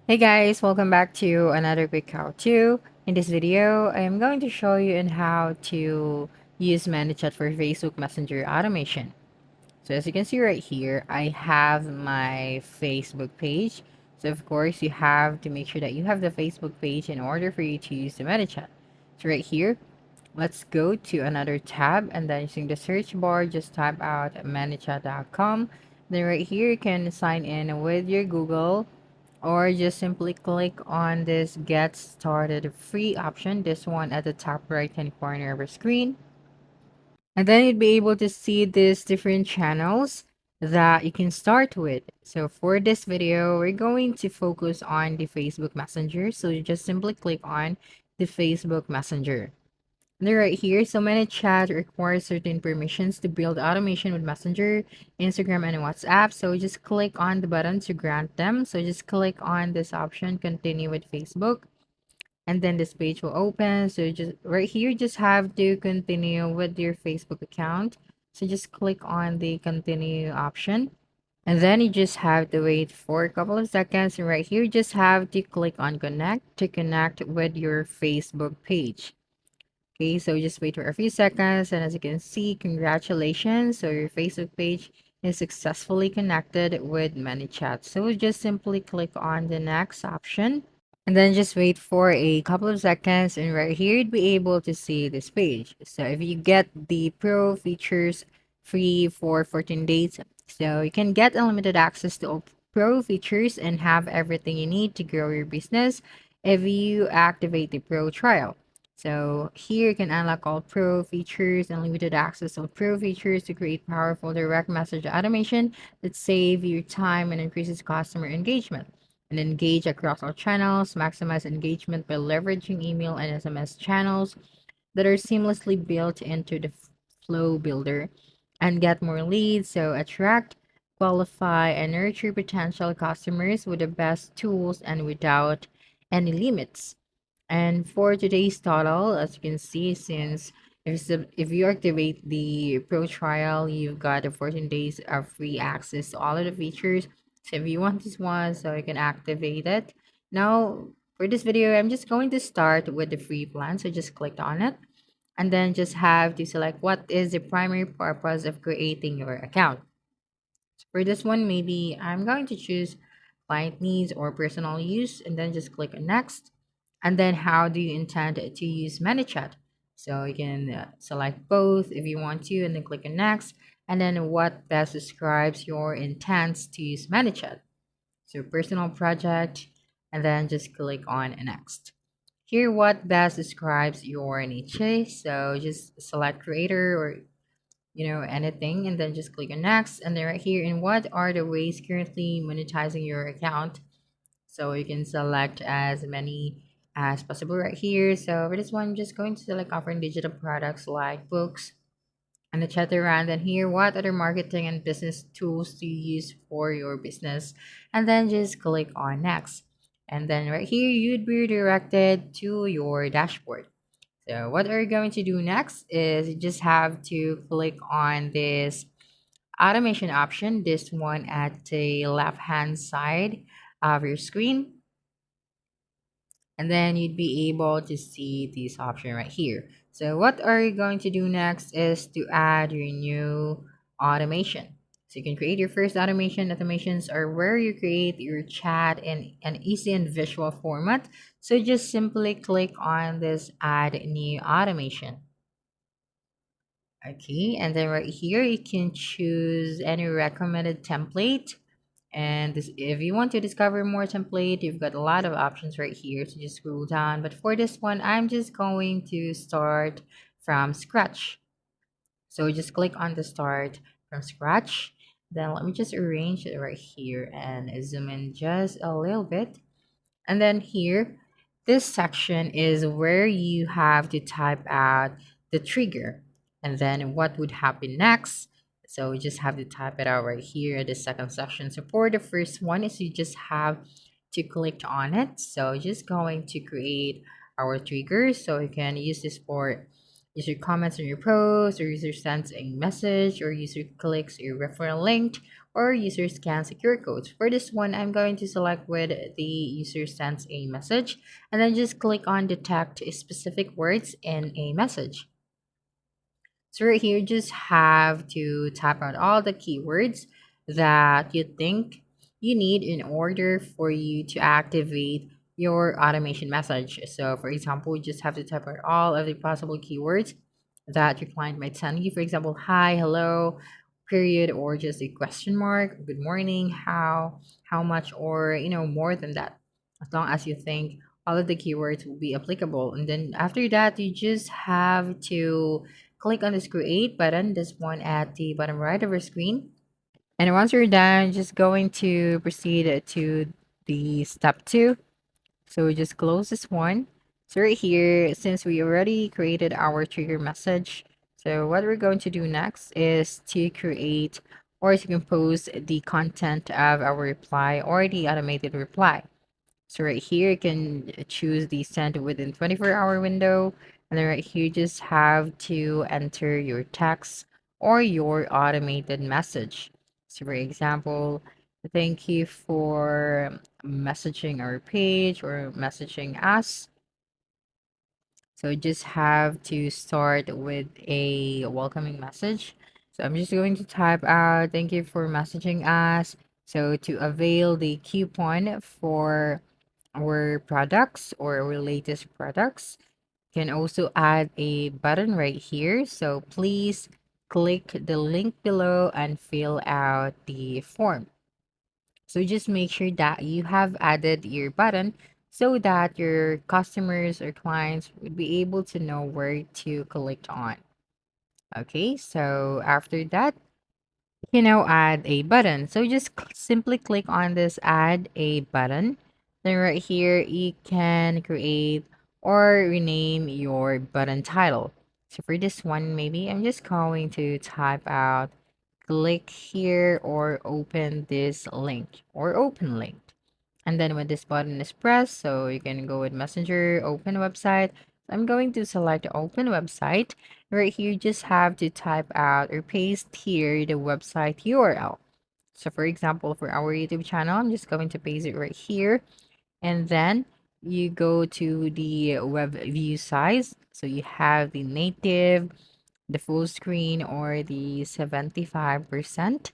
Hey guys, welcome back to another quick how-to. In this video, I am going to show you on how to use Manychat for Facebook Messenger automation. So as you can see right here, I have my Facebook page. So of course, you have to make sure that you have the Facebook page in order for you to use the Manychat. So right here, let's go to another tab and then using the search bar, just type out manychat.com. Then right here, you can sign in with your Google or just simply click on this get started free option, this one at the top right hand corner of your screen, and then you'd be able to see these different channels that you can start with. So for this video, we're going to focus on the Facebook Messenger, so you just simply click on the Facebook Messenger. They're right here. So Manychat requires certain permissions to build automation with Messenger, Instagram, and WhatsApp. So just click on the button to grant them. So just click on this option, continue with Facebook, and then this page will open. So just right here, just have to continue with your Facebook account. So just click on the continue option. And then you just have to wait for a couple of seconds. And right here, you just have to click on connect to connect with your Facebook page. Okay, so just wait for a few seconds, and as you can see, congratulations. So your Facebook page is successfully connected with ManyChat. So just simply click on the next option and then just wait for a couple of seconds, and right here you'd be able to see this page. So if you get the pro features free for 14 days, so you can get unlimited access to all pro features and have everything you need to grow your business if you activate the pro trial. So here you can unlock all pro features, unlimited access to pro features to create powerful direct message automation that save you time and increases customer engagement, and engage across all channels, maximize engagement by leveraging email and SMS channels that are seamlessly built into the flow builder, and get more leads. So attract, qualify, and nurture potential customers with the best tools and without any limits. And for today's total, as you can see, since if you activate the pro trial, you've got the 14 days of free access to all of the features. So if you want this one, so you can activate it. Now, for this video, I'm just going to start with the free plan. So just click on it and then just have to select what is the primary purpose of creating your account. So for this one, maybe I'm going to choose client needs or personal use, and then just click on next. And then how do you intend to use ManyChat? So you can select both if you want to, and then click on next. And then what best describes your intents to use ManyChat? So personal project, and then just click on next. Here, what best describes your niche? So just select creator or anything, and then just click on next. And then right here, in what are the ways currently monetizing your account? So you can select as many as possible right here. So for this one, I'm just going to select offering digital products like books and etc. And then here, what other marketing and business tools do you use for your business? And then just click on next. And then right here, you'd be redirected to your dashboard. So what are you going to do next is you just have to click on this automation option, this one at the left hand side of your screen, and then you'd be able to see this option right here. So what are you going to do next is to add your new automation. So you can create your first automation. Automations are where you create your chat in an easy and visual format. So just simply click on this add new automation. Okay, and then right here you can choose any recommended template. And if you want to discover more template, you've got a lot of options right here. So just scroll down. But for this one, I'm just going to start from scratch. So just click on the start from scratch. Then let me just arrange it right here and zoom in just a little bit. And then here, this section is where you have to type out the trigger and then what would happen next. So you just have to type it out right here, the second section. So for the first one is you just have to click on it. So just going to create our trigger. So you can use this for, User comments on your post, or user sends a message, or user clicks a referral link, or user scans a QR code. For this one, I'm going to select with the user sends a message, and then just click on detect specific words in a message. So right here, just have to type out all the keywords that you think you need in order for you to activate your automation message. So for example, you just have to type out all of the possible keywords that your client might send you. For example, hi, hello, period, or just a question mark, good morning, how much, or more than that. As long as you think all of the keywords will be applicable. And then after that, you just have to click on this create button, this one at the bottom right of your screen. And once you're done, just going to proceed to the step two. So we just close this one. So right here, since we already created our trigger message, so what we're going to do next is to create or to compose the content of our reply or the automated reply. So right here, you can choose the send within 24-hour window. And then right here, you just have to enter your text or your automated message. So for example, thank you for messaging our page or messaging us. So just have to start with a welcoming message. So I'm just going to type out, thank you for messaging us. So to avail the coupon for our products or our latest products, can also add a button right here. So please click the link below and fill out the form. So just make sure that you have added your button so that your customers or clients would be able to know where to click on. Okay, so after that, add a button. So just simply click on this add a button. Then right here, you can create or rename your button title. So for this one, maybe I'm just going to type out click here or open this link or open link. And then when this button is pressed, so you can go with Messenger, open website. I'm going to select open website. Right here, you just have to type out or paste here the website URL. So for example, for our YouTube channel, I'm just going to paste it right here. And then you go to the web view size. So you have the native, the full screen, or the 75%.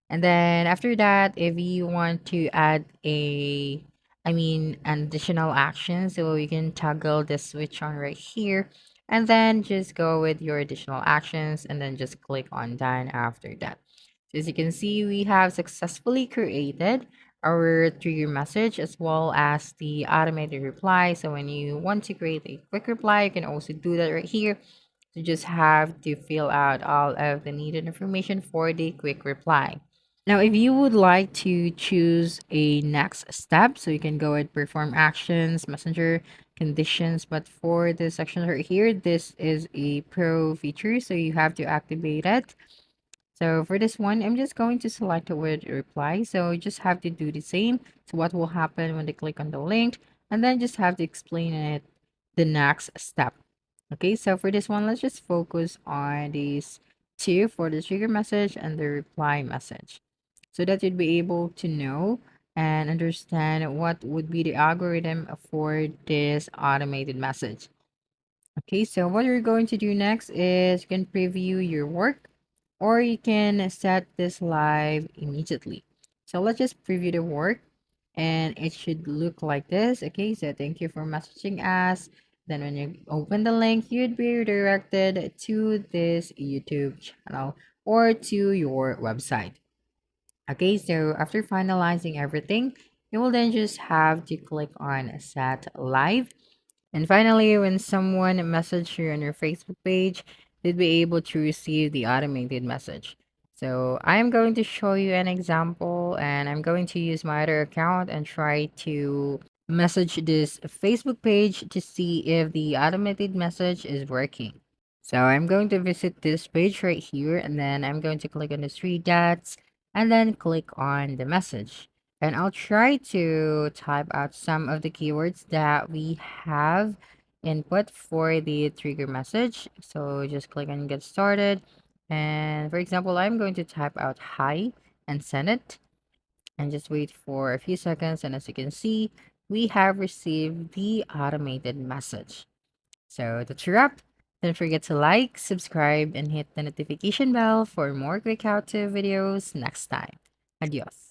And then after that, if you want to add an additional action, so you can toggle the switch on right here, and then just go with your additional actions, and then just click on done after that. So as you can see, we have successfully created our trigger message as well as the automated reply. So when you want to create a quick reply, you can also do that right here. You just have to fill out all of the needed information for the quick reply. Now, if you would like to choose a next step, so you can go and perform actions, messenger conditions. But for this section right here, this is a pro feature, so you have to activate it. So for this one, I'm just going to select the word reply. So you just have to do the same. So what will happen when they click on the link, and then just have to explain it the next step. Okay, so for this one, let's just focus on these two for the trigger message and the reply message so that you'd be able to know and understand what would be the algorithm for this automated message. Okay, so what you're going to do next is you can preview your work or you can set this live immediately. So let's just preview the work and it should look like this. Okay, so thank you for messaging us. Then when you open the link, you'd be redirected to this YouTube channel or to your website. Okay, so after finalizing everything, you will then just have to click on set live. And finally, when someone messaged you on your Facebook page, they'd be able to receive the automated message. So I'm going to show you an example and I'm going to use my other account and try to message this Facebook page to see if the automated message is working. So I'm going to visit this page right here and then I'm going to click on the three dots and then click on the message. And I'll try to type out some of the keywords that we have input for the trigger message. So just click on get started. And for example, I'm going to type out hi and send it and just wait for a few seconds. And as you can see, we have received the automated message. So that's a wrap. Don't forget to like, subscribe, and hit the notification bell for more quick how-to videos next time. Adios.